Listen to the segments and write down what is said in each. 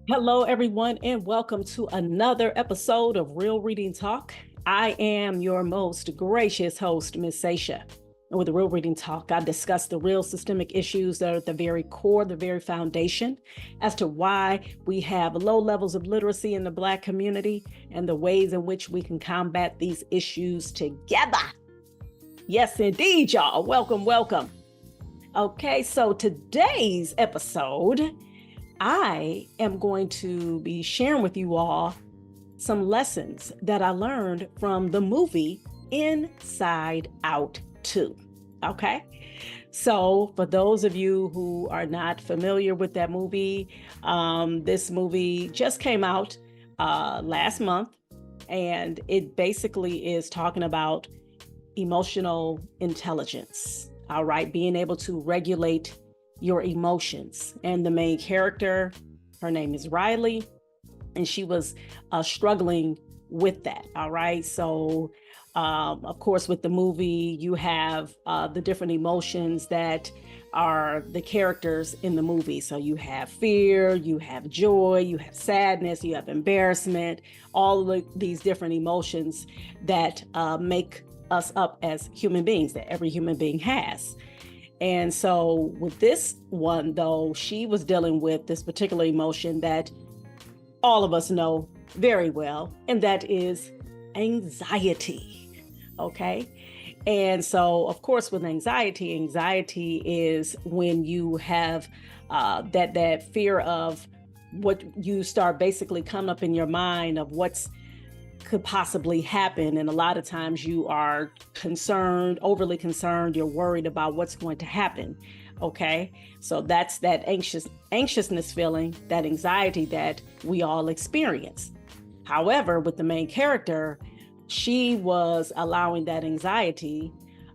Hello, everyone, and welcome to another episode of Real Reading Talk. I am your most gracious host, Ms. Seisha. And with the Real Reading Talk, I discuss the real systemic issues that are at the very core, the very foundation, as to why we have low levels of literacy in the Black community and the ways in which we can combat these issues together. Yes, indeed, y'all. Welcome, welcome. Okay, so today's episode, I am going to be sharing with you all some lessons that I learned from the movie Inside Out 2. Okay. So, for those of you who are not familiar with that movie, this movie just came out last month, and it basically is talking about emotional intelligence. All right. Being able to regulate your emotions. And the main character, her name is Riley, and she was struggling with that. All right. So, of course, with the movie, you have the different emotions that are the characters in the movie. So you have fear, you have joy, you have sadness, you have embarrassment, all of these different emotions that make us up as human beings, that every human being has. And so with this one, though, she was dealing with this particular emotion that all of us know very well, and that is anxiety. Okay. And so, of course, with anxiety is when you have that fear of what you start basically coming up in your mind of what's could possibly happen. And a lot of times you are concerned, overly concerned, you're worried about what's going to happen. Okay. So that's that anxiousness feeling, that anxiety that we all experience. However, with the main character, she was allowing that anxiety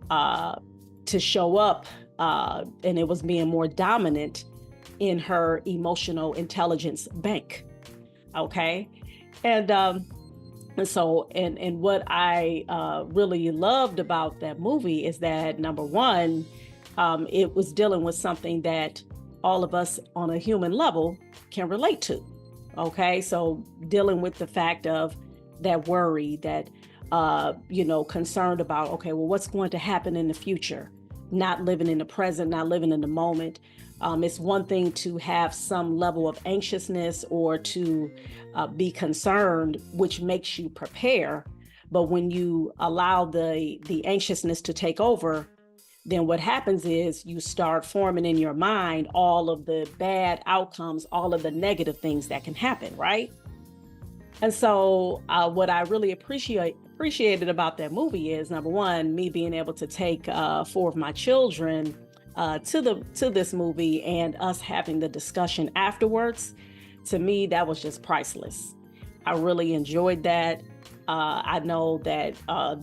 to show up, and it was being more dominant in her emotional intelligence bank. Okay. And so, and what I really loved about that movie is that, number one, it was dealing with something that all of us on a human level can relate to. Okay, so dealing with the fact of that worry, that concerned about, okay, well, what's going to happen in the future? Not living in the present, not living in the moment. It's one thing to have some level of anxiousness or to be concerned, which makes you prepare. But when you allow the anxiousness to take over, then what happens is you start forming in your mind all of the bad outcomes, all of the negative things that can happen, right? And so what I really appreciated about that movie is, number one, me being able to take four of my children to this movie and us having the discussion afterwards. To me, that was just priceless. I really enjoyed that. I know that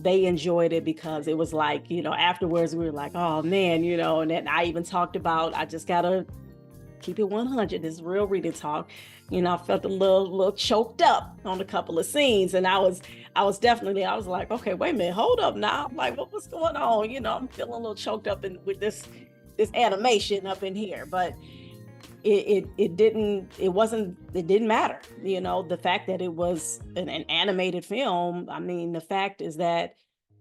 they enjoyed it because it was like, afterwards we were like, oh man, and then I even talked about, I just gotta keep it 100. This Real Reading Talk. I felt a little choked up on a couple of scenes, and I was like, okay, wait a minute, hold up now. I'm like, what's going on? I'm feeling a little choked up with this animation up in here, but it didn't matter. The fact that it was an animated film. I mean, the fact is that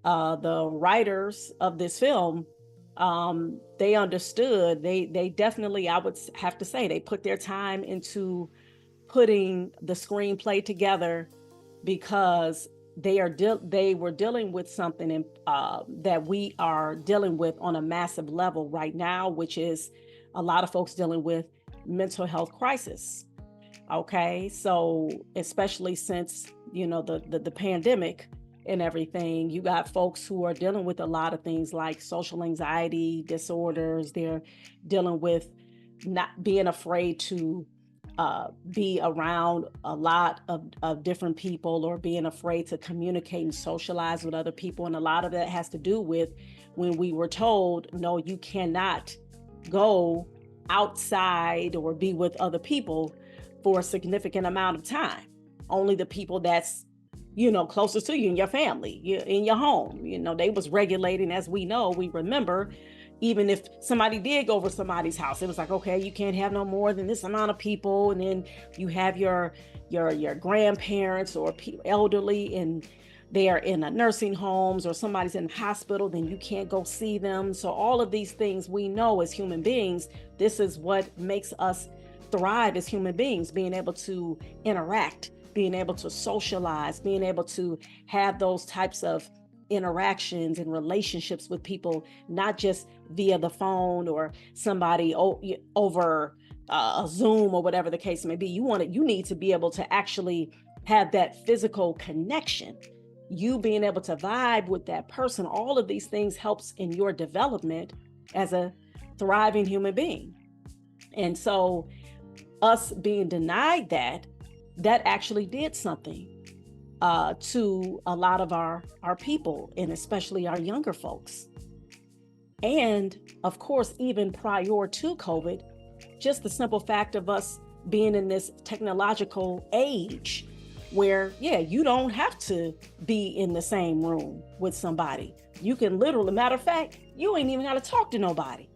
the writers of this film, they understood, they definitely, I would have to say, they put their time into putting the screenplay together, because they were dealing with something that we are dealing with on a massive level right now, which is a lot of folks dealing with mental health crisis. Okay, so especially since the pandemic and everything, you got folks who are dealing with a lot of things like social anxiety disorders. They're dealing with not being afraid to be around a lot of different people, or being afraid to communicate and socialize with other people. And a lot of that has to do with when we were told, no, you cannot go outside or be with other people for a significant amount of time. Only the people that's closest to you in your family, in your home. They was regulating, as we know, we remember, Even if somebody did go over somebody's house, it was like, okay, you can't have no more than this amount of people. And then you have your grandparents or elderly, and they are in a nursing homes, or somebody's in the hospital, then you can't go see them. So all of these things, we know as human beings, this is what makes us thrive as human beings, being able to interact, being able to socialize, being able to have those types of interactions and relationships with people, not just via the phone or somebody over a Zoom or whatever the case may be. You need to be able to actually have that physical connection. You being able to vibe with that person, all of these things helps in your development as a thriving human being. And so us being denied that actually did something to a lot of our people, and especially our younger folks. And of course, even prior to COVID, just the simple fact of us being in this technological age where, you don't have to be in the same room with somebody. You can literally, matter of fact, you ain't even got to talk to nobody.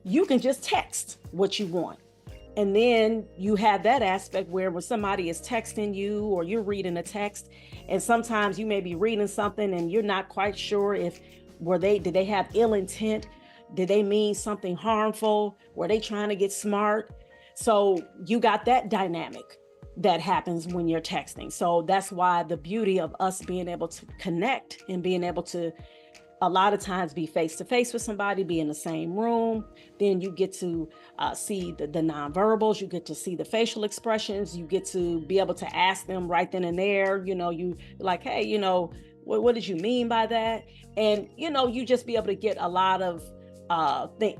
You can just text what you want. And then you have that aspect where when somebody is texting you or you're reading a text, and sometimes you may be reading something and you're not quite sure if did they have ill intent? Did they mean something harmful? Were they trying to get smart? So you got that dynamic that happens when you're texting. So that's why the beauty of us being able to connect and being able to a lot of times be face to face with somebody, be in the same room. Then you get to see the nonverbals, you get to see the facial expressions, you get to be able to ask them right then and there, you like, hey, what did you mean by that? And, you just be able to get a lot of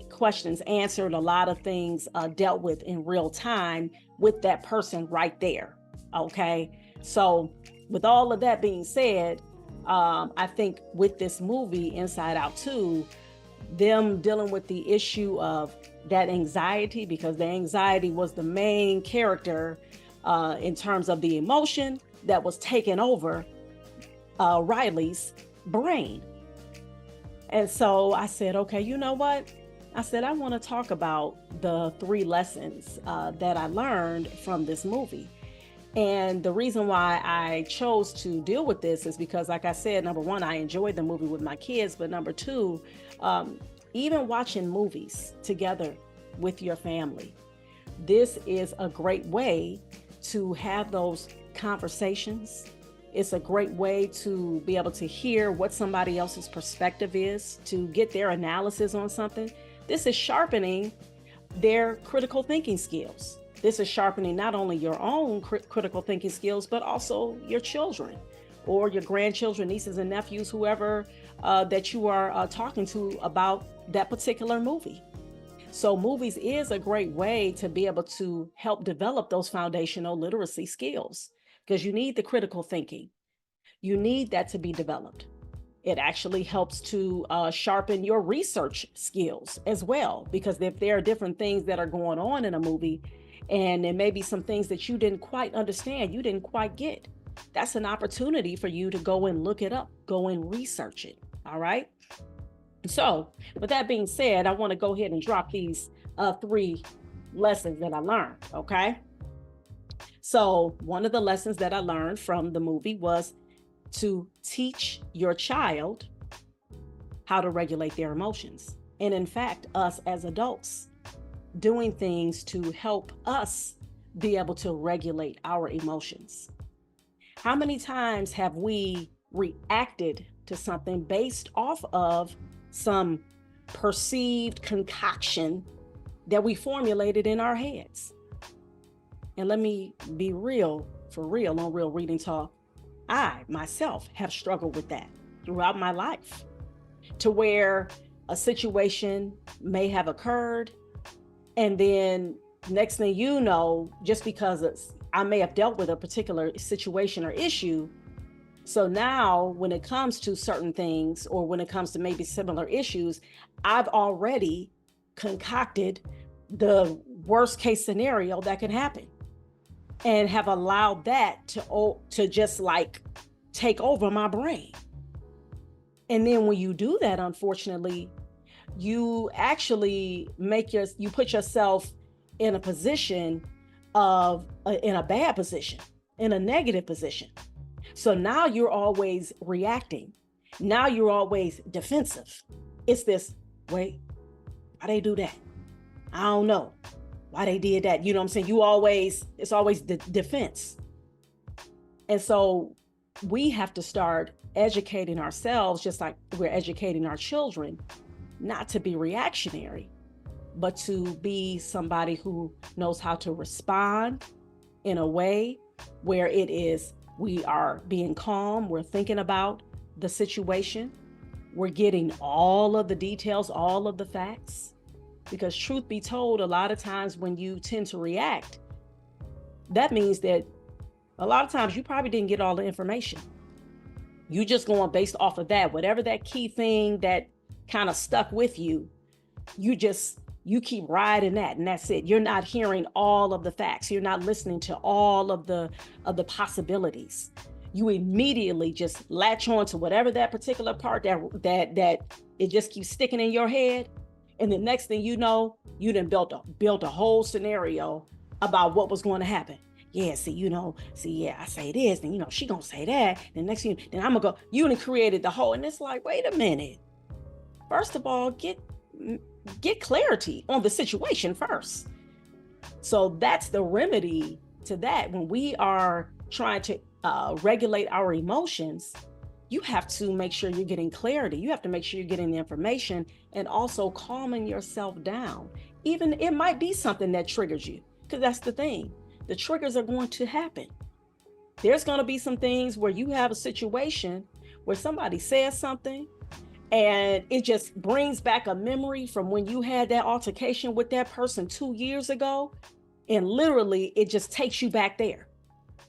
questions answered, a lot of things dealt with in real time with that person right there. Okay. So with all of that being said, I think with this movie, Inside Out 2, them dealing with the issue of that anxiety, because the anxiety was the main character in terms of the emotion that was taking over Riley's brain. And so I said, okay, you know what? I said, I want to talk about the 3 lessons that I learned from this movie. And the reason why I chose to deal with this is because, like I said, number one, I enjoyed the movie with my kids. But number two, even watching movies together with your family, this is a great way to have those conversations. It's a great way to be able to hear what somebody else's perspective is, to get their analysis on something. This is sharpening their critical thinking skills. This is sharpening not only your own critical thinking skills, but also your children or your grandchildren, nieces and nephews, whoever that you are talking to about that particular movie. So movies is a great way to be able to help develop those foundational literacy skills, because you need the critical thinking. You need that to be developed. It actually helps to sharpen your research skills as well, because if there are different things that are going on in a movie, and there may be some things that you didn't quite understand, you didn't quite get, that's an opportunity for you to go and look it up, go and research it. All right. So with that being said, I want to go ahead and drop these 3 lessons that I learned. Okay. So one of the lessons that I learned from the movie was to teach your child how to regulate their emotions. And in fact, us as adults doing things to help us be able to regulate our emotions. How many times have we reacted to something based off of some perceived concoction that we formulated in our heads? And let me be real, for real, on Real Reading Talk. I myself have struggled with that throughout my life, to where a situation may have occurred, and then next thing you know, just because I may have dealt with a particular situation or issue, so now when it comes to certain things, or when it comes to maybe similar issues, I've already concocted the worst case scenario that can happen, and have allowed that to just like take over my brain. And then when you do that, unfortunately, you actually you put yourself in a position of in a bad position, in a negative position. So now you're always reacting. Now you're always defensive. It's this, wait, why they do that? I don't know why they did that. You know what I'm saying? It's always the defense. And so we have to start educating ourselves, just like we're educating our children, not to be reactionary, but to be somebody who knows how to respond in a way where we are being calm, we're thinking about the situation, we're getting all of the details, all of the facts. Because truth be told, a lot of times when you tend to react, that means that a lot of times you probably didn't get all the information. You just going based off of that, whatever that key thing that kind of stuck with you, you keep riding that, and that's it. You're not hearing all of the facts. You're not listening to all of the possibilities. You immediately just latch on to whatever that particular part that it just keeps sticking in your head. And the next thing you know, you done built a whole scenario about what was going to happen. Yeah, I say this, and she gonna say that. And next thing, then I'm gonna go, you done created the whole, and it's like, wait a minute. First of all, get clarity on the situation first. So that's the remedy to that. When we are trying to regulate our emotions, you have to make sure you're getting clarity. You have to make sure you're getting the information and also calming yourself down. Even it might be something that triggers you, because that's the thing. The triggers are going to happen. There's going to be some things where you have a situation where somebody says something and it just brings back a memory from when you had that altercation with that person 2 years ago. And literally it just takes you back there.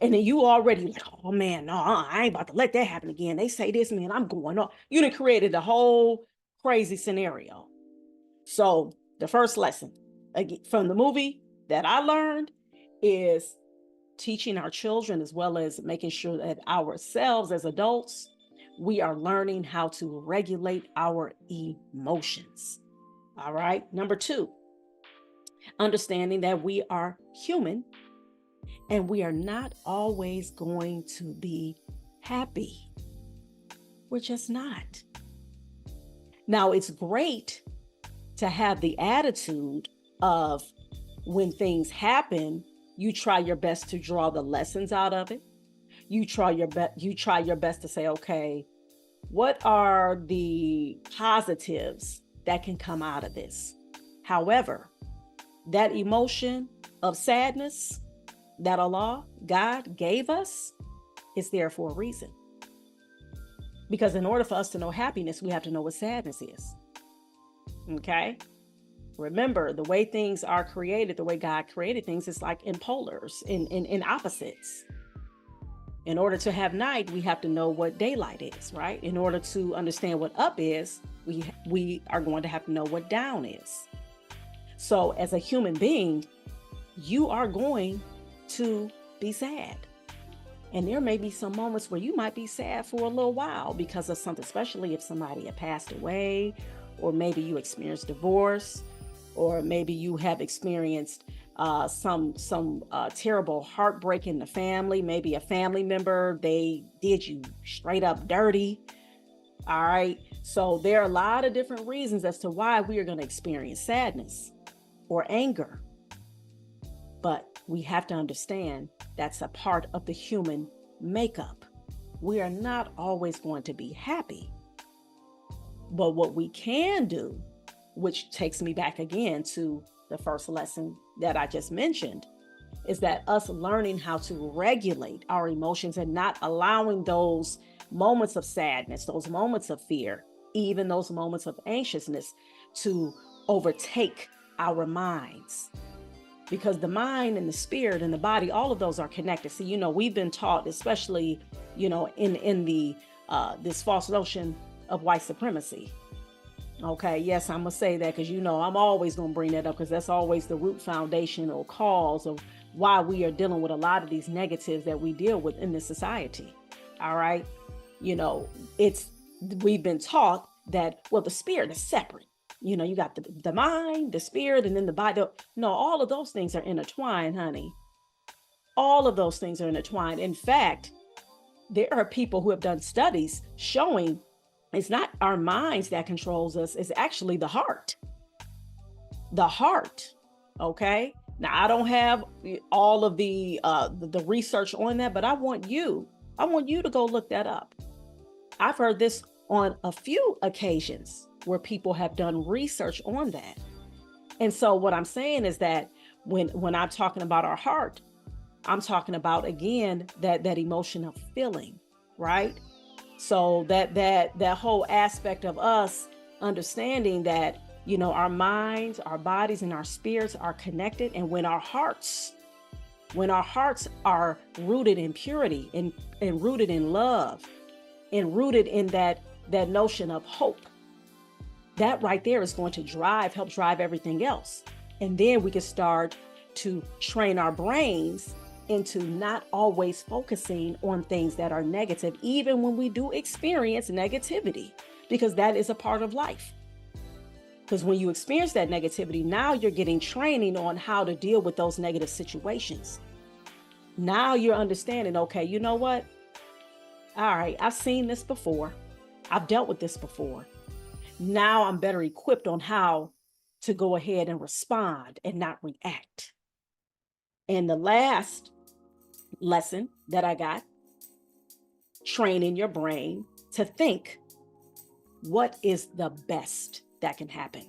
And then you already like, oh man, no, I ain't about to let that happen again. They say this, man, I'm going on. You done created a whole crazy scenario. So the first lesson from the movie that I learned is teaching our children, as well as making sure that ourselves as adults, we are learning how to regulate our emotions. All right. Number 2, understanding that we are human and we are not always going to be happy. We're just not. Now, it's great to have the attitude of when things happen, you try your best to draw the lessons out of it. You try your best to say, okay, what are the positives that can come out of this? However, that emotion of sadness that God gave us, is there for a reason. Because in order for us to know happiness, we have to know what sadness is. Okay? Remember, the way things are created, the way God created things, is like in polars, in opposites. In order to have night, we have to know what daylight is, right? In order to understand what up is, we are going to have to know what down is. So as a human being, you are going to be sad. And there may be some moments where you might be sad for a little while because of something, especially if somebody had passed away, or maybe you experienced divorce, or maybe you have experienced some terrible heartbreak in the family. Maybe a family member, they did you straight up dirty. All right. So there are a lot of different reasons as to why we are going to experience sadness or anger. But we have to understand that's a part of the human makeup. We are not always going to be happy. But what we can do, which takes me back again to the first lesson that I just mentioned, is that us learning how to regulate our emotions and not allowing those moments of sadness, those moments of fear, even those moments of anxiousness to overtake our minds. Because the mind and the spirit and the body, all of those are connected. See, we've been taught, especially, in the this false notion of white supremacy. Okay, yes, I'm gonna say that because I'm always gonna bring that up, because that's always the root foundational cause of why we are dealing with a lot of these negatives that we deal with in this society. All right, we've been taught that, well, the spirit is separate. You got the mind, the spirit, and then the body. No, all of those things are intertwined, honey. All of those things are intertwined. In fact, there are people who have done studies showing it's not our minds that controls us, it's actually the heart. The heart. Okay. Now I don't have all of the research on that, but I want you to go look that up. I've heard this on a few occasions where people have done research on that. And so what I'm saying is that when I'm talking about our heart, I'm talking about, again, that emotion of feeling, right? So that whole aspect of us understanding that, our minds, our bodies, and our spirits are connected. And when our hearts are rooted in purity and rooted in love and rooted in that notion of hope, that right there is going to help drive everything else. And then we can start to train our brains into not always focusing on things that are negative, even when we do experience negativity, because that is a part of life. Because when you experience that negativity, now you're getting training on how to deal with those negative situations. Now you're understanding, okay, you know what? All right, I've seen this before. I've dealt with this before. Now I'm better equipped on how to go ahead and respond and not react. And the last lesson that I got, training your brain to think, what is the best that can happen?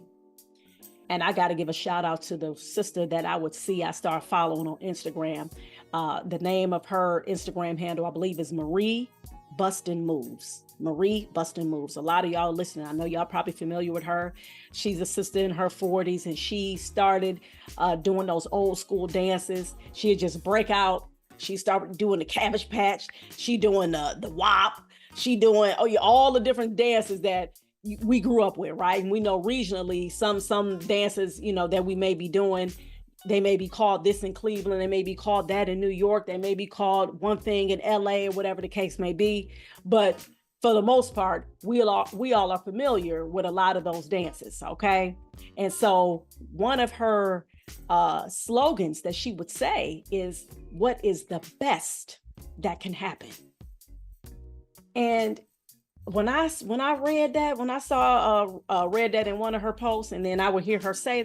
And I got to give a shout out to the sister that I started following on Instagram. The name of her Instagram handle, I believe, is Marie Bustin' Moves. Marie Bustin' Moves. A lot of y'all listening, I know y'all probably familiar with her. She's a sister in her 40s, and she started doing those old school dances. She'd just break out. She started doing the Cabbage Patch. She doing the WAP. She doing all the different dances that we grew up with, right? And we know regionally some dances, that we may be doing, they may be called this in Cleveland, they may be called that in New York, they may be called one thing in LA, or whatever the case may be. But for the most part, we all are familiar with a lot of those dances, okay? And so one of her slogans that she would say is, what is the best that can happen? And when I read that, when I saw read that in one of her posts, and then I would hear her say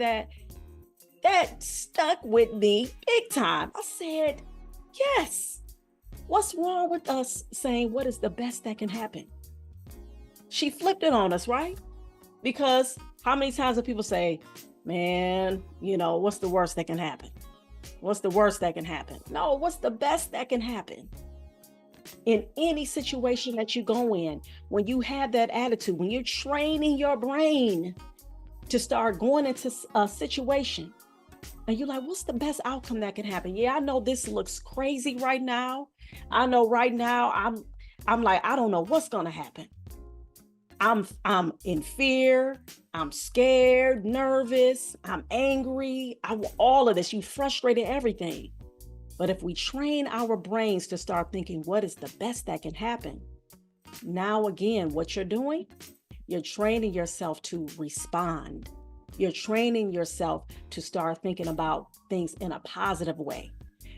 that stuck with me big time. I said, yes. What's wrong with us saying what is the best that can happen? She flipped it on us, right? Because how many times do people say, man, what's the worst that can happen? What's the worst that can happen? No, what's the best that can happen? In any situation that you go in, when you have that attitude, when you're training your brain to start going into a situation, and you're like, what's the best outcome that can happen? Yeah, I know this looks crazy right now. I know right now I'm like, I don't know what's going to happen. I'm in fear. I'm scared, nervous. I'm angry. All of this, you frustrated, everything. But if we train our brains to start thinking, what is the best that can happen? Now, again, what you're doing, you're training yourself to respond. You're training yourself to start thinking about things in a positive way.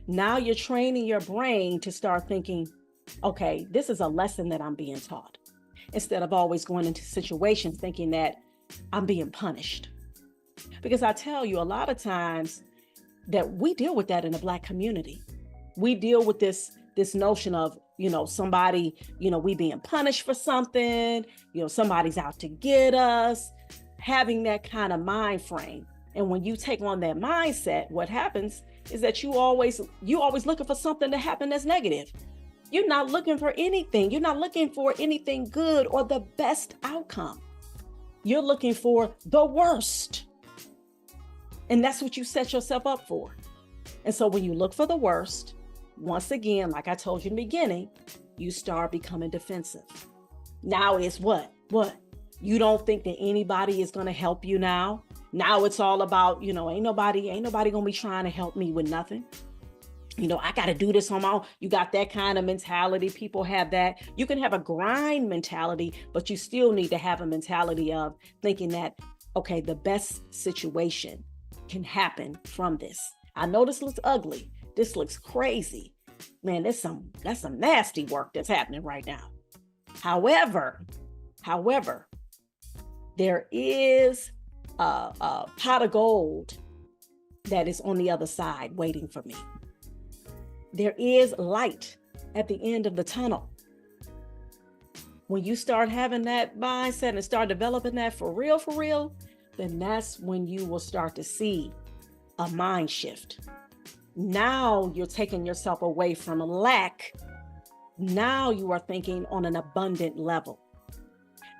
Now you're training your brain to start thinking, okay, this is a lesson that I'm being taught. Instead of always going into situations thinking that I'm being punished. Because I tell you, a lot of times that we deal with that in the Black community. We deal with this notion of, somebody, we being punished for something, somebody's out to get us, having that kind of mind frame. And when you take on that mindset, what happens is that you always looking for something to happen that's negative. You're not looking for anything. You're not looking for anything good or the best outcome. You're looking for the worst. And that's what you set yourself up for. And so when you look for the worst, once again, like I told you in the beginning, you start becoming defensive. Now it's what? You don't think that anybody is going to help you now? Now it's all about, ain't nobody going to be trying to help me with nothing. I got to do this on my own. You got that kind of mentality. People have that. You can have a grind mentality, but you still need to have a mentality of thinking that okay, the best situation can happen from this. I know this looks ugly. This looks crazy. Man, that's some nasty work that's happening right now. However, there is a pot of gold that is on the other side waiting for me. There is light at the end of the tunnel. When you start having that mindset and start developing that for real, then that's when you will start to see a mind shift. Now you're taking yourself away from lack. Now you are thinking on an abundant level.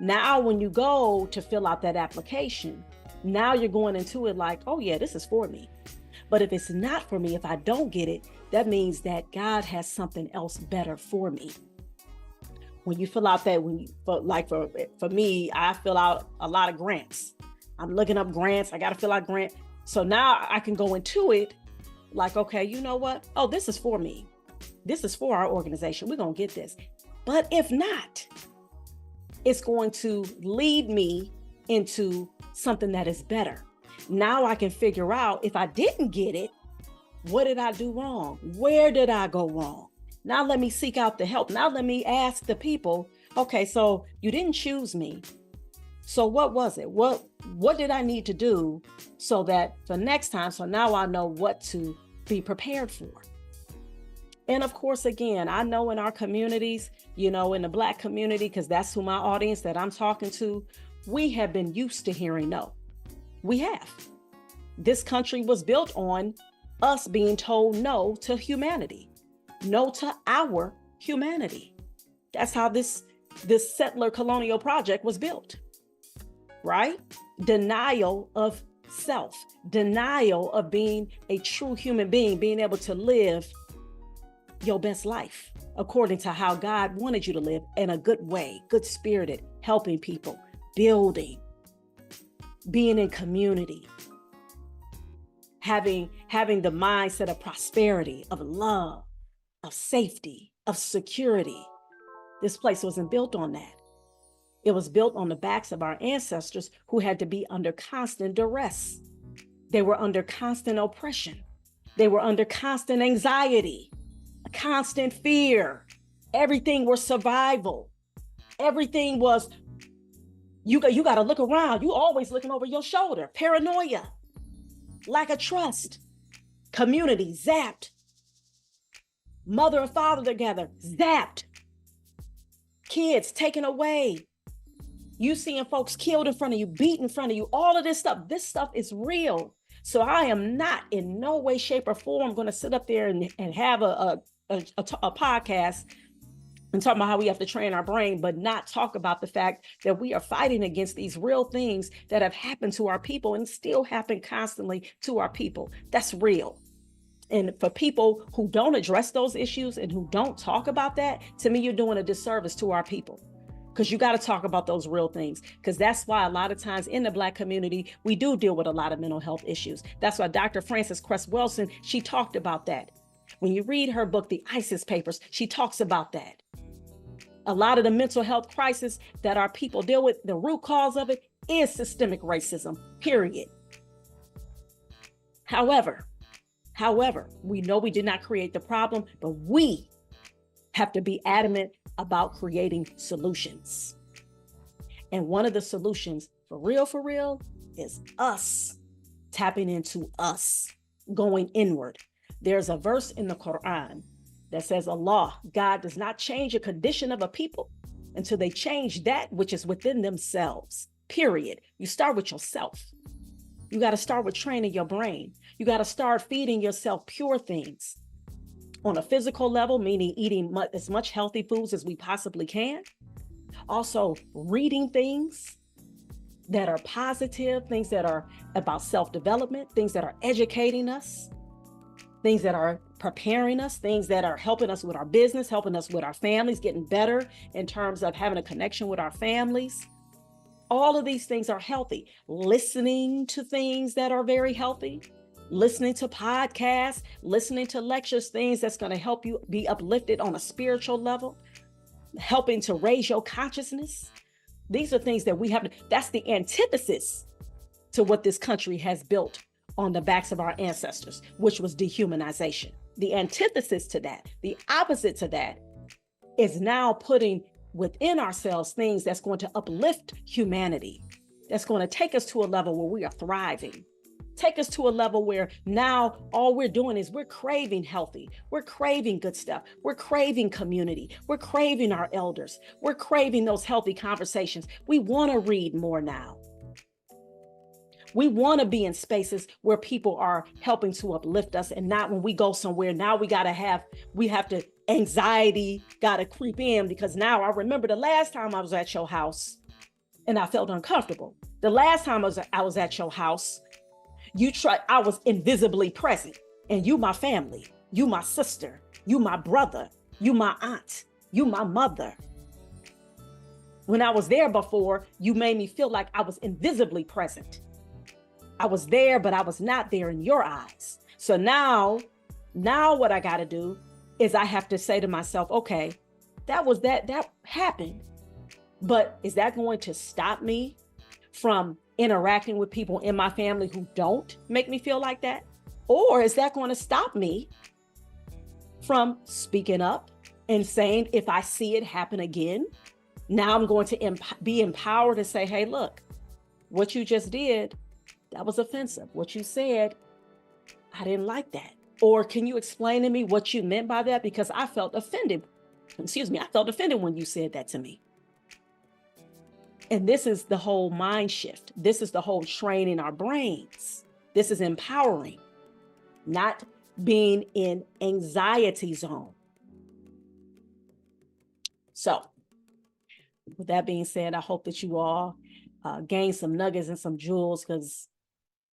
Now, when you go to fill out that application, now you're going into it like, oh yeah, this is for me. But if it's not for me, if I don't get it, that means that God has something else better for me. When you fill out that, for me, I fill out a lot of grants. I'm looking up grants. I got to fill out grant. So now I can go into it like, okay, you know what? Oh, this is for me. This is for our organization. We're going to get this. But if not, it's going to lead me into something that is better. Now I can figure out if I didn't get it, what did I do wrong? Where did I go wrong? Now let me seek out the help. Now let me ask the people, okay, so you didn't choose me. So what was it? What did I need to do so that for next time, so now I know what to be prepared for? And of course, again, I know in our communities, in the Black community, because that's who my audience that I'm talking to, we have been used to hearing no. We have. This country was built on us being told no to humanity, no to our humanity. That's how this settler colonial project was built, right? Denial of self, denial of being a true human being, being able to live your best life according to how God wanted you to live in a good way, good-spirited, helping people, building, being in community, having the mindset of prosperity, of love, of safety, of security. This place wasn't built on that. It was built on the backs of our ancestors who had to be under constant duress. They were under constant oppression. They were under constant anxiety, constant fear. Everything was survival. Everything was, you got to look around. You always looking over your shoulder. Paranoia, lack of trust, community zapped. Mother and father together, zapped. Kids taken away. You seeing folks killed in front of you, beat in front of you, all of this stuff is real. So I am not in no way, shape, or form going to sit up there and have a podcast and talk about how we have to train our brain, but not talk about the fact that we are fighting against these real things that have happened to our people and still happen constantly to our people. That's real. And for people who don't address those issues and who don't talk about that, to me, you're doing a disservice to our people. Because you got to talk about those real things. Because that's why a lot of times in the Black community, we do deal with a lot of mental health issues. That's why Dr. Frances Cress Welsing, she talked about that. When you read her book, The ISIS Papers, she talks about that. A lot of the mental health crisis that our people deal with, the root cause of it is systemic racism, period. However, we know we did not create the problem, but we have to be adamant about creating solutions. And one of the solutions, for real, is us tapping into us, going inward. There's a verse in the Quran that says Allah, God, does not change a condition of a people until they change that which is within themselves, period. You start with yourself. You got to start with training your brain. You got to start feeding yourself pure things on a physical level, meaning eating as much healthy foods as we possibly can. Also, reading things that are positive, things that are about self-development, things that are educating us, things that are preparing us, things that are helping us with our business, helping us with our families, getting better in terms of having a connection with our families. All of these things are healthy. Listening to things that are very healthy, listening to podcasts, listening to lectures, things that's going to help you be uplifted on a spiritual level, helping to raise your consciousness. These are things that we have to, that's the antithesis to what this country has built on the backs of our ancestors, which was dehumanization. The antithesis to that, the opposite to that, is now putting within ourselves things that's going to uplift humanity, that's going to take us to a level where we are thriving, take us to a level where now all we're doing is we're craving healthy, we're craving good stuff, we're craving community, we're craving our elders, we're craving those healthy conversations. We want to read more now. We want to be in spaces where people are helping to uplift us, and not when we go somewhere, now anxiety got to creep in, because now I remember the last time I was at your house and I felt uncomfortable. The last time I was at your house, I was invisibly present, and you my family, you my sister, you my brother, you my aunt, you my mother. When I was there before, you made me feel like I was invisibly present. I was there, but I was not there in your eyes. So now what I got to do is I have to say to myself, okay, that happened, but is that going to stop me from interacting with people in my family who don't make me feel like that? Or is that going to stop me from speaking up and saying, if I see it happen again, now I'm going to be empowered to say, hey, look, what you just did, that was offensive. What you said, I didn't like that. Or can you explain to me what you meant by that? Because I felt offended. I felt offended when you said that to me. And this is the whole mind shift. This is the whole training our brains. This is empowering, not being in anxiety zone. So with that being said, I hope that you all gain some nuggets and some jewels, because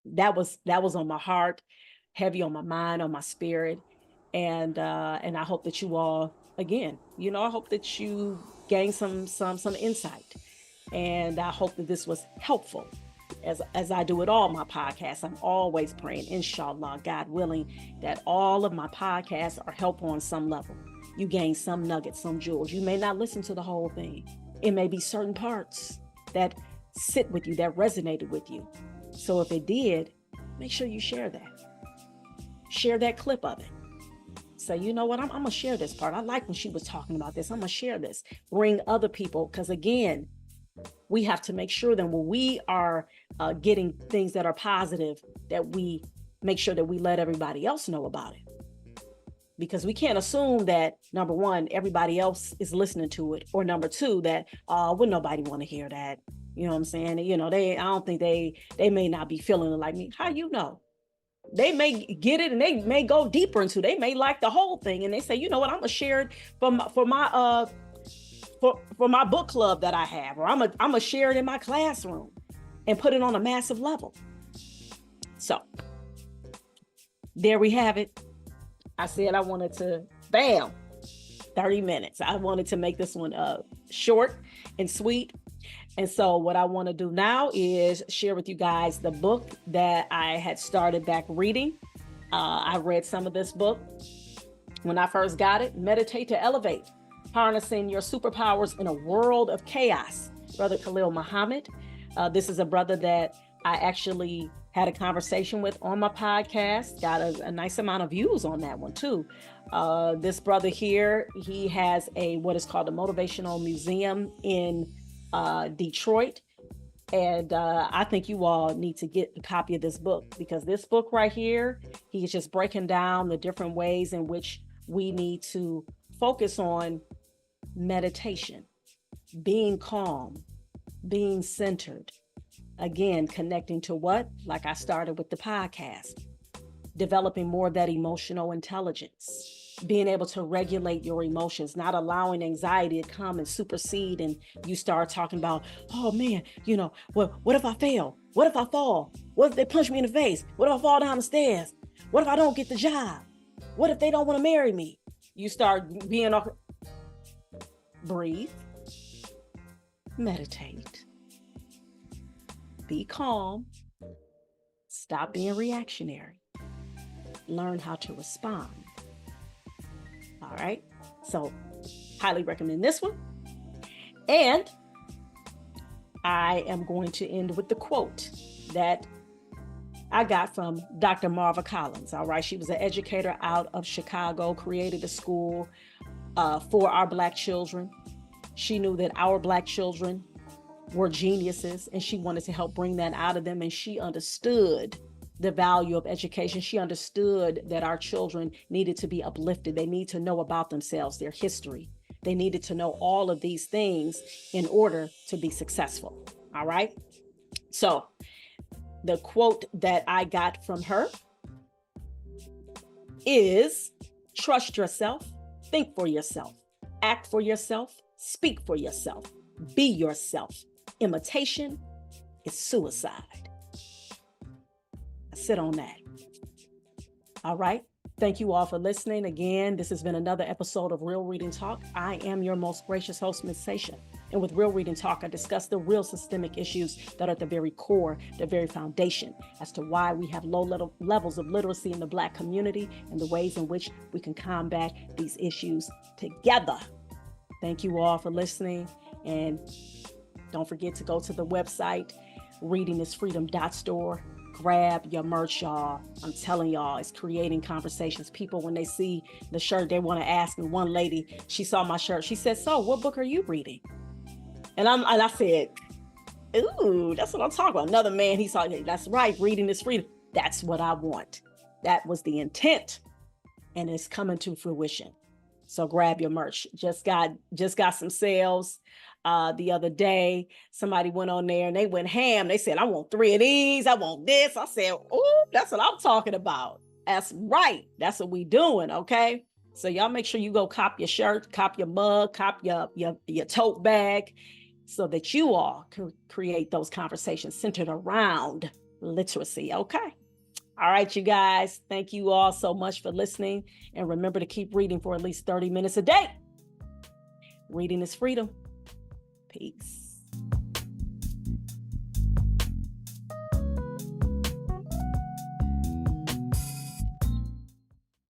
that was on my heart, heavy on my mind, on my spirit. And I hope that you all, again, I hope that you gain some insight. And I hope that this was helpful. As I do with all my podcasts, I'm always praying, inshallah, God willing, that all of my podcasts are helpful on some level. You gain some nuggets, some jewels. You may not listen to the whole thing. It may be certain parts that sit with you, that resonated with you. So if it did, make sure you share that. Share that clip of it. Say, you know what, I'm going to share this part. I like when she was talking about this. I'm going to share this. Bring other people, because again, we have to make sure that when we are getting things that are positive, that we make sure that we let everybody else know about it. Because we can't assume that, number one, everybody else is listening to it, or number two, that would nobody want to hear that. You know what I'm saying? I don't think they may not be feeling it like me. How you know? They may get it and they may go deeper into it. They may like the whole thing and they say, you know what, I'm gonna share it for my book club that I have, or I'm gonna share it in my classroom and put it on a massive level. So there we have it. I said I wanted to, 30 minutes. I wanted to make this one short and sweet. And so what I want to do now is share with you guys the book that I had started back reading. I read some of this book when I first got it, Meditate to Elevate, Harnessing Your Superpowers in a World of Chaos, Brother Khalil Muhammad. This is a brother that I actually had a conversation with on my podcast, got a nice amount of views on that one too. This brother here, he has what is called a motivational museum in Detroit. And I think you all need to get a copy of this book, because this book right here, he's just breaking down the different ways in which we need to focus on meditation, being calm, being centered. Again, connecting to what? Like I started with the podcast, developing more of that emotional intelligence, being able to regulate your emotions, not allowing anxiety to come and supersede. And you start talking about, oh man, what if I fail? What if I fall? What if they punch me in the face? What if I fall down the stairs? What if I don't get the job? What if they don't want to marry me? You start being, breathe, meditate, be calm, stop being reactionary, learn how to respond. All right. So highly recommend this one. And I am going to end with the quote that I got from Dr. Marva Collins. All right. She was an educator out of Chicago, created a school for our Black children. She knew that our Black children were geniuses, and she wanted to help bring that out of them. And she understood the value of education. She understood that our children needed to be uplifted. They need to know about themselves, their history. They needed to know all of these things in order to be successful. All right. So the quote that I got from her is, trust yourself, think for yourself, act for yourself, speak for yourself, be yourself. Imitation is suicide. I sit on that. All right. Thank you all for listening. Again, this has been another episode of Real Reading Talk. I am your most gracious host, Ms. Seisha. And with Real Reading Talk, I discuss the real systemic issues that are at the very core, the very foundation as to why we have low levels of literacy in the Black community and the ways in which we can combat these issues together. Thank you all for listening. And don't forget to go to the website, readingisfreedom.store. Grab your merch, y'all. I'm telling y'all, it's creating conversations. People, when they see the shirt, they want to ask me. One lady, she saw my shirt. She said, so what book are you reading? And I said, ooh, that's what I'm talking about. Another man, he saw, that's right, reading is freedom. That's what I want. That was the intent, and it's coming to fruition. So grab your merch. Just got some sales. The other day, somebody went on there and they went ham. They said, I want 3 of these. I want this. I said, oh, that's what I'm talking about. That's right. That's what we doing. Okay. So y'all make sure you go cop your shirt, cop your mug, cop your tote bag so that you all can create those conversations centered around literacy. Okay. All right, you guys. Thank you all so much for listening. And remember to keep reading for at least 30 minutes a day. Reading is freedom. Peace.